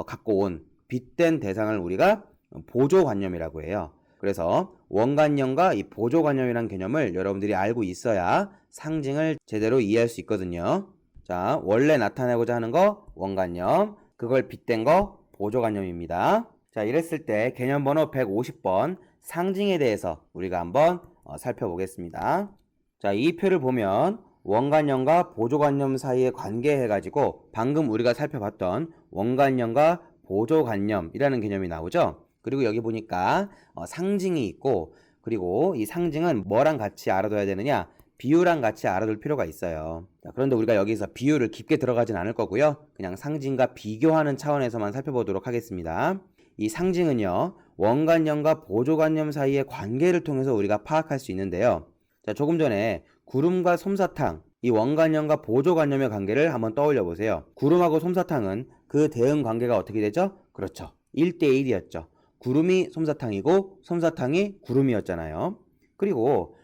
갖고 온 빗댄 대상을 우리가 보조관념이라고 해요. 그래서 원관념과 이 보조관념이라는 개념을 여러분들이 알고 있어야 상징을 제대로 이해할 수 있거든요. 자, 원래 나타내고자 하는 거 원관념, 그걸 빗댄 거 보조관념입니다. 자, 이랬을 때 개념 번호 150번 상징에 대해서 우리가 한번 살펴보겠습니다. 자, 이 표를 보면 원관념과 보조관념 사이의 관계 해가지고 방금 우리가 살펴봤던 원관념과 보조관념이라는 개념이 나오죠. 그리고 여기 보니까 상징이 있고, 그리고 이 상징은 뭐랑 같이 알아둬야 되느냐, 비유랑 같이 알아둘 필요가 있어요. 자, 그런데 우리가 여기서 비유를 깊게 들어가진 않을 거고요. 그냥 상징과 비교하는 차원에서만 살펴보도록 하겠습니다. 이 상징은요, 원관념과 보조관념 사이의 관계를 통해서 우리가 파악할 수 있는데요. 자, 조금 전에 구름과 솜사탕, 이 원관념과 보조관념의 관계를 한번 떠올려 보세요. 구름하고 솜사탕은 그 대응 관계가 어떻게 되죠? 그렇죠. 1대1이었죠. 구름이 솜사탕이고 솜사탕이 구름이었잖아요. 그리고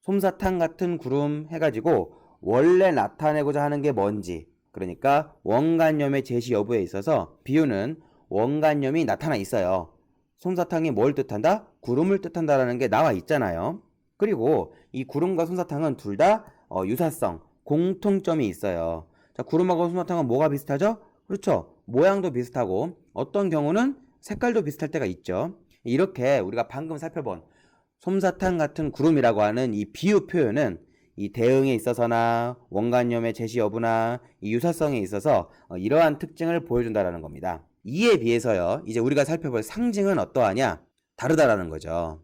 솜사탕 같은 구름 해가지고 원래 나타내고자 하는 게 뭔지, 그러니까 원관념의 제시 여부에 있어서 비유는 원관념이 나타나 있어요. 솜사탕이 뭘 뜻한다? 구름을 뜻한다라는 게 나와 있잖아요. 그리고 이 구름과 솜사탕은 둘 다 유사성, 공통점이 있어요. 자, 구름하고 솜사탕은 뭐가 비슷하죠? 그렇죠. 모양도 비슷하고 어떤 경우는 색깔도 비슷할 때가 있죠. 이렇게 우리가 방금 살펴본 솜사탕 같은 구름이라고 하는 이 비유 표현은 이 대응에 있어서나 원관념의 제시 여부나 이 유사성에 있어서 이러한 특징을 보여준다는 겁니다. 이에 비해서요, 이제 우리가 살펴볼 상징은 어떠하냐? 다르다라는 거죠.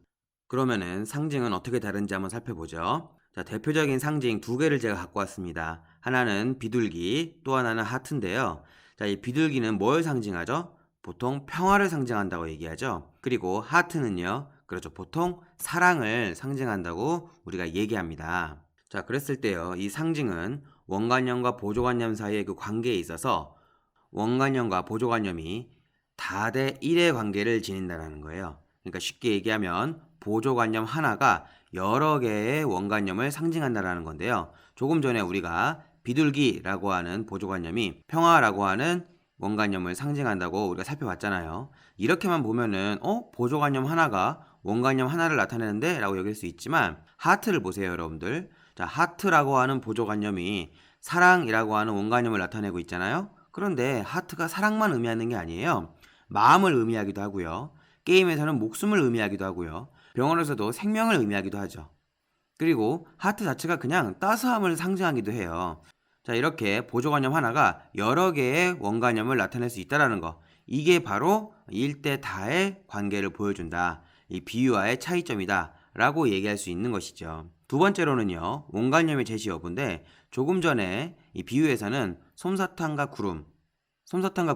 그러면은 상징은 어떻게 다른지 한번 살펴보죠. 자, 대표적인 상징 두 개를 제가 갖고 왔습니다. 하나는 비둘기, 또 하나는 하트인데요. 자, 이 비둘기는 뭘 상징하죠? 보통 평화를 상징한다고 얘기하죠. 그리고 하트는요, 그렇죠. 보통 사랑을 상징한다고 우리가 얘기합니다. 자, 그랬을 때요, 이 상징은 원관념과 보조관념 사이의 그 관계에 있어서 원관념과 보조관념이 다대 1의 관계를 지닌다는 거예요. 그러니까 쉽게 얘기하면 보조관념 하나가 여러 개의 원관념을 상징한다는 건데요. 조금 전에 우리가 비둘기라고 하는 보조관념이 평화라고 하는 원관념을 상징한다고 우리가 살펴봤잖아요. 이렇게만 보면은 보조관념 하나가 원관념 하나를 나타내는데 라고 여길 수 있지만 하트를 보세요, 여러분들. 자, 하트라고 하는 보조관념이 사랑이라고 하는 원관념을 나타내고 있잖아요. 그런데 하트가 사랑만 의미하는 게 아니에요. 마음을 의미하기도 하고요. 게임에서는 목숨을 의미하기도 하고요. 병원에서도 생명을 의미하기도 하죠. 그리고 하트 자체가 그냥 따스함을 상징하기도 해요. 자, 이렇게 보조관념 하나가 여러 개의 원관념을 나타낼 수 있다는 거. 이게 바로 일대 다의 관계를 보여준다. 이 비유와의 차이점이다 라고 얘기할 수 있는 것이죠. 두 번째로는요, 원관념의 제시 여부인데 조금 전에 이 비유에서는 솜사탕과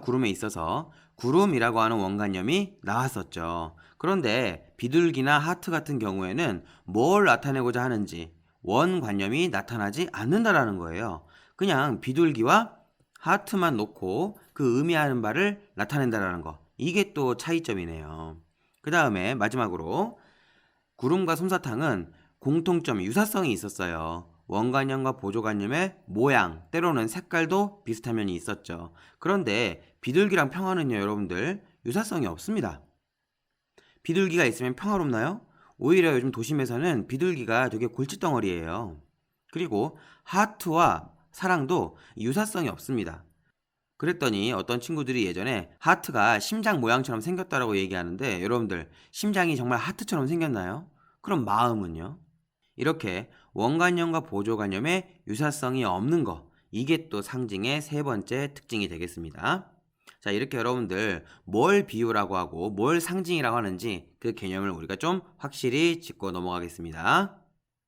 구름에 있어서 구름이라고 하는 원관념이 나왔었죠. 그런데 비둘기나 하트 같은 경우에는 뭘 나타내고자 하는지 원관념이 나타나지 않는다라는 거예요. 그냥 비둘기와 하트만 놓고 그 의미하는 바를 나타낸다라는 거. 이게 또 차이점이네요. 그 다음에 마지막으로 구름과 솜사탕은 공통점, 유사성이 있었어요. 원관념과 보조관념의 모양, 때로는 색깔도 비슷한 면이 있었죠. 그런데 비둘기랑 평화는요, 여러분들 유사성이 없습니다. 비둘기가 있으면 평화롭나요? 오히려 요즘 도심에서는 비둘기가 되게 골칫덩어리예요. 그리고 하트와 사랑도 유사성이 없습니다. 그랬더니 어떤 친구들이 예전에 하트가 심장 모양처럼 생겼다라고 얘기하는데 여러분들 심장이 정말 하트처럼 생겼나요? 그럼 마음은요? 이렇게 원관념과 보조관념의 유사성이 없는 거, 이게 또 상징의 세 번째 특징이 되겠습니다. 자, 이렇게 여러분들 뭘 비유라고 하고 뭘 상징이라고 하는지 그 개념을 우리가 좀 확실히 짚고 넘어가겠습니다.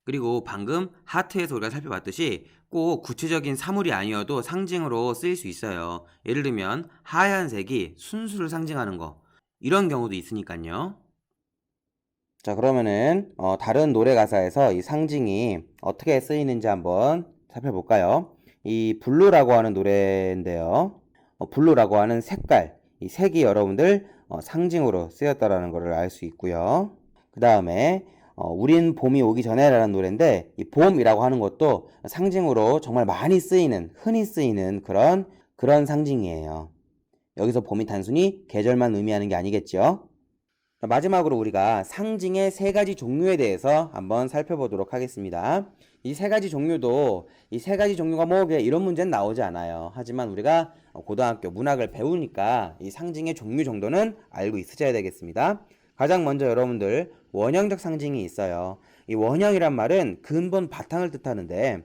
그리고 방금 하트에서 우리가 살펴봤듯이 꼭 구체적인 사물이 아니어도 상징으로 쓰일 수 있어요. 예를 들면 하얀색이 순수를 상징하는 거, 이런 경우도 있으니까요. 자, 그러면은 다른 노래 가사에서 이 상징이 어떻게 쓰이는지 한번 살펴볼까요? 이 블루라고 하는 노래인데요. 블루라고 하는 색깔, 이 색이 여러분들 상징으로 쓰였다라는 것을 알 수 있고요. 그 다음에 우린 봄이 오기 전에라는 노래인데 이 봄이라고 하는 것도 상징으로 정말 많이 쓰이는, 흔히 쓰이는 그런 상징이에요. 여기서 봄이 단순히 계절만 의미하는 게 아니겠죠. 마지막으로 우리가 상징의 세 가지 종류에 대해서 한번 살펴보도록 하겠습니다. 이 세 가지 종류도 이 세 가지 종류가 뭐게 이런 문제는 나오지 않아요. 하지만 우리가 고등학교 문학을 배우니까 이 상징의 종류 정도는 알고 있으셔야 되겠습니다. 가장 먼저 여러분들 원형적 상징이 있어요. 이 원형이란 말은 근본 바탕을 뜻하는데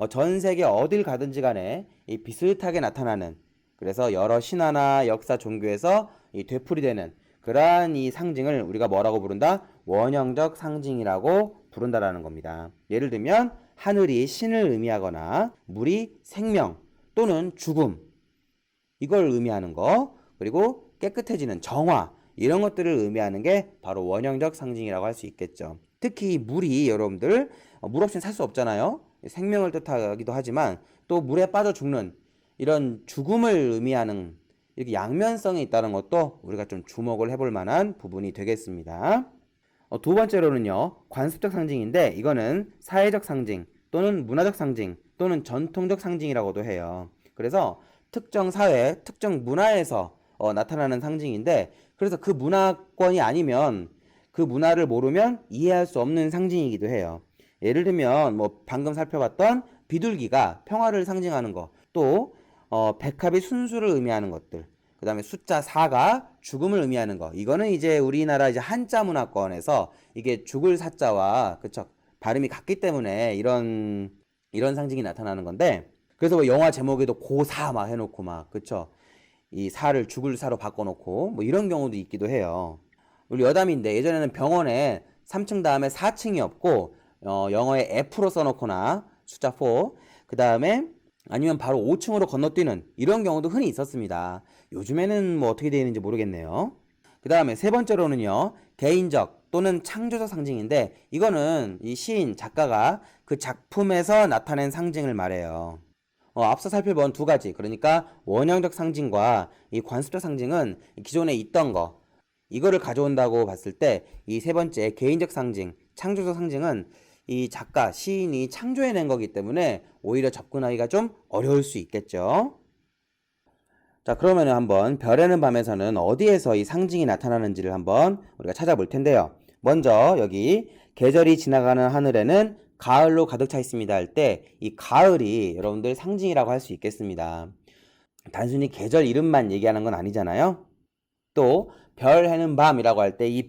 전 세계 어딜 가든지 간에 이 비슷하게 나타나는, 그래서 여러 신화나 역사 종교에서 이 되풀이되는 그러한 이 상징을 우리가 뭐라고 부른다? 원형적 상징이라고 부른다라는 겁니다. 예를 들면 하늘이 신을 의미하거나 물이 생명 또는 죽음, 이걸 의미하는 거, 그리고 깨끗해지는 정화, 이런 것들을 의미하는 게 바로 원형적 상징이라고 할 수 있겠죠. 특히 물이 여러분들 물 없이는 살 수 없잖아요. 생명을 뜻하기도 하지만 또 물에 빠져 죽는 이런 죽음을 의미하는 이렇게 양면성이 있다는 것도 우리가 좀 주목을 해볼 만한 부분이 되겠습니다. 두 번째로는요, 관습적 상징인데 이거는 사회적 상징 또는 문화적 상징 또는 전통적 상징이라고도 해요. 그래서 특정 사회, 특정 문화에서 나타나는 상징인데, 그래서 그 문화권이 아니면 그 문화를 모르면 이해할 수 없는 상징이기도 해요. 예를 들면 뭐 방금 살펴봤던 비둘기가 평화를 상징하는 거, 또 백합이 순수를 의미하는 것들, 그 다음에 숫자 4가 죽음을 의미하는 거, 이거는 이제 우리나라 이제 한자 문화권에서 이게 죽을 사자와 그쵸 발음이 같기 때문에 이런 상징이 나타나는 건데, 그래서 뭐 영화 제목에도 고사 막 해놓고 막 그쵸, 이 사를 죽을 사로 바꿔놓고 뭐 이런 경우도 있기도 해요. 우리 여담인데 예전에는 병원에 3층 다음에 4층이 없고 영어에 F로 써놓거나 숫자 4, 그 다음에 아니면 바로 5층으로 건너뛰는 이런 경우도 흔히 있었습니다. 요즘에는 뭐 어떻게 되어 있는지 모르겠네요. 그 다음에 세 번째로는요, 개인적 또는 창조적 상징인데 이거는 이 시인, 작가가 그 작품에서 나타낸 상징을 말해요. 앞서 살펴본 두 가지, 그러니까 원형적 상징과 이 관습적 상징은 기존에 있던 거, 이거를 가져온다고 봤을 때 이 세 번째 개인적 상징, 창조적 상징은 이 작가, 시인이 창조해낸 거기 때문에 오히려 접근하기가 좀 어려울 수 있겠죠. 자, 그러면 한번 별에는 밤에서는 어디에서 이 상징이 나타나는지를 한번 우리가 찾아볼 텐데요. 먼저 여기 계절이 지나가는 하늘에는 가을로 가득 차 있습니다 할 때 이 가을이 여러분들 상징이라고 할 수 있겠습니다. 단순히 계절 이름만 얘기하는 건 아니잖아요. 또 별, 해는 밤이라고 할 때 이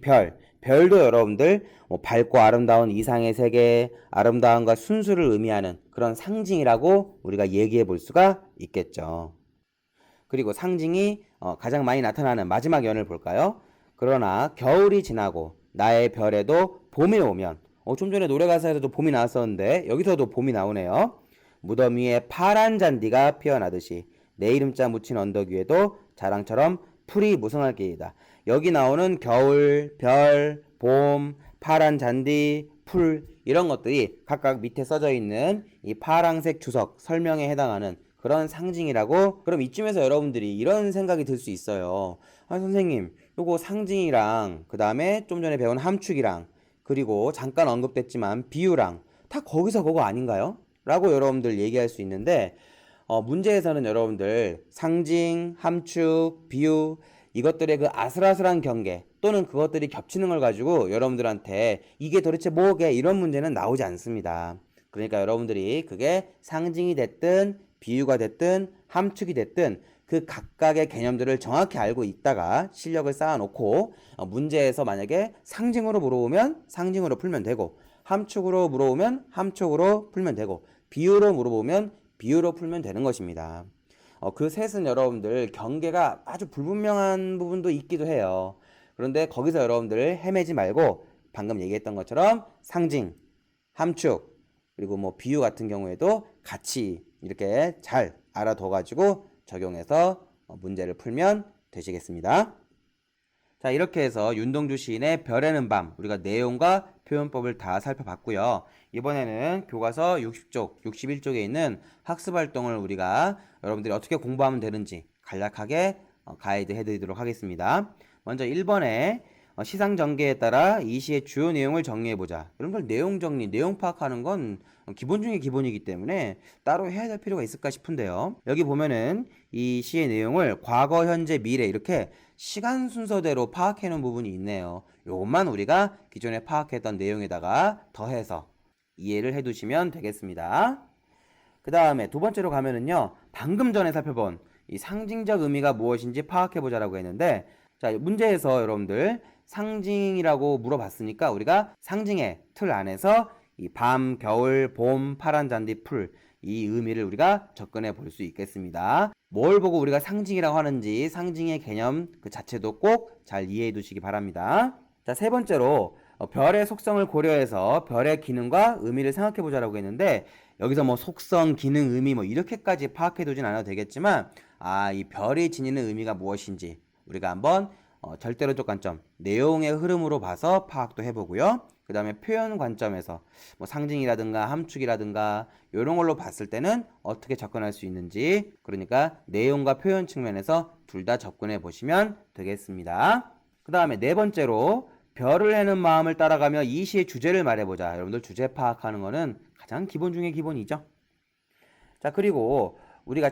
별도 여러분들 뭐 밝고 아름다운 이상의 세계, 아름다움과 순수를 의미하는 그런 상징이라고 우리가 얘기해 볼 수가 있겠죠. 그리고 상징이 가장 많이 나타나는 마지막 연을 볼까요? 그러나 겨울이 지나고 나의 별에도 봄이 오면, 좀 전에 노래 가사에서도 봄이 나왔었는데 여기서도 봄이 나오네요. 무덤 위에 파란 잔디가 피어나듯이 내 이름자 묻힌 언덕 위에도 자랑처럼 풀이 무성할 게이다. 여기 나오는 겨울, 별, 봄, 파란 잔디, 풀, 이런 것들이 각각 밑에 써져 있는 이 파란색 주석 설명에 해당하는 그런 상징이라고. 그럼 이쯤에서 여러분들이 이런 생각이 들 수 있어요. 선생님, 요거 상징이랑 그 다음에 좀 전에 배운 함축이랑 그리고 잠깐 언급됐지만 비유랑 다 거기서 그거 아닌가요? 라고 여러분들 얘기할 수 있는데, 문제에서는 여러분들 상징, 함축, 비유, 이것들의 그 아슬아슬한 경계 또는 그것들이 겹치는 걸 가지고 여러분들한테 이게 도대체 뭐게, 이런 문제는 나오지 않습니다. 그러니까 여러분들이 그게 상징이 됐든 비유가 됐든 함축이 됐든 그 각각의 개념들을 정확히 알고 있다가 실력을 쌓아놓고 문제에서 만약에 상징으로 물어보면 상징으로 풀면 되고, 함축으로 물어보면 함축으로 풀면 되고, 비유로 물어보면 비유로 풀면 되는 것입니다. 그 셋은 여러분들 경계가 아주 불분명한 부분도 있기도 해요. 그런데 거기서 여러분들 헤매지 말고 방금 얘기했던 것처럼 상징, 함축, 그리고 뭐 비유 같은 경우에도 같이 이렇게 잘 알아둬가지고 적용해서 문제를 풀면 되시겠습니다. 자, 이렇게 해서 윤동주 시인의 별에는 밤, 우리가 내용과 표현법을 다 살펴봤고요. 이번에는 교과서 60쪽, 61쪽에 있는 학습활동을 우리가 여러분들이 어떻게 공부하면 되는지 간략하게 가이드 해드리도록 하겠습니다. 먼저 1번에 시상전개에 따라 이 시의 주요 내용을 정리해보자. 여러분들 내용 정리, 내용 파악하는 건 기본 중에 기본이기 때문에 따로 해야 될 필요가 있을까 싶은데요. 여기 보면은 이 시의 내용을 과거, 현재, 미래 이렇게 시간 순서대로 파악해 놓은 부분이 있네요. 요것만 우리가 기존에 파악했던 내용에다가 더해서 이해를 해 두시면 되겠습니다. 그 다음에 두 번째로 가면은요, 방금 전에 살펴본 이 상징적 의미가 무엇인지 파악해 보자라고 했는데, 자, 문제에서 여러분들 상징이라고 물어봤으니까 우리가 상징의 틀 안에서 이 밤, 겨울, 봄, 파란 잔디, 풀, 이 의미를 우리가 접근해 볼 수 있겠습니다. 뭘 보고 우리가 상징이라고 하는지 상징의 개념 그 자체도 꼭 잘 이해해 두시기 바랍니다. 자, 세 번째로 별의 속성을 고려해서 별의 기능과 의미를 생각해 보자라고 했는데, 여기서 뭐 속성, 기능, 의미 뭐 이렇게까지 파악해 두진 않아도 되겠지만, 이 별이 지니는 의미가 무엇인지 우리가 한번 절대론적 관점, 내용의 흐름으로 봐서 파악도 해보고요. 그 다음에 표현 관점에서 뭐 상징이라든가 함축이라든가 이런 걸로 봤을 때는 어떻게 접근할 수 있는지, 그러니까 내용과 표현 측면에서 둘 다 접근해 보시면 되겠습니다. 그 다음에 네 번째로 별을 해는 마음을 따라가며 이 시의 주제를 말해보자. 여러분들 주제 파악하는 거는 가장 기본 중에 기본이죠. 자, 그리고 우리가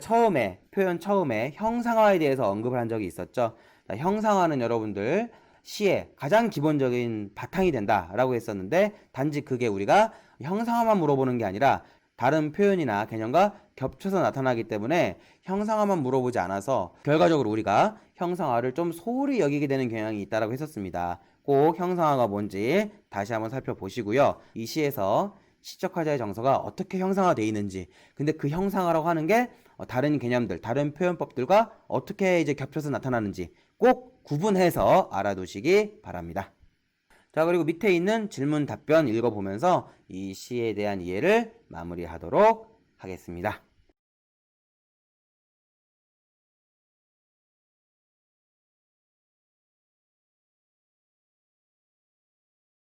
표현 처음에 형상화에 대해서 언급을 한 적이 있었죠. 자, 형상화는 여러분들 시의 가장 기본적인 바탕이 된다라고 했었는데, 단지 그게 우리가 형상화만 물어보는 게 아니라 다른 표현이나 개념과 겹쳐서 나타나기 때문에 형상화만 물어보지 않아서 결과적으로 우리가 형상화를 좀 소홀히 여기게 되는 경향이 있다라고 했었습니다. 꼭 형상화가 뭔지 다시 한번 살펴보시고요. 이 시에서 시적 화자의 정서가 어떻게 형상화되어 있는지, 근데 그 형상화라고 하는 게 다른 개념들, 다른 표현법들과 어떻게 이제 겹쳐서 나타나는지 꼭 구분해서 알아두시기 바랍니다. 자, 그리고 밑에 있는 질문 답변 읽어보면서 이 시에 대한 이해를 마무리하도록 하겠습니다.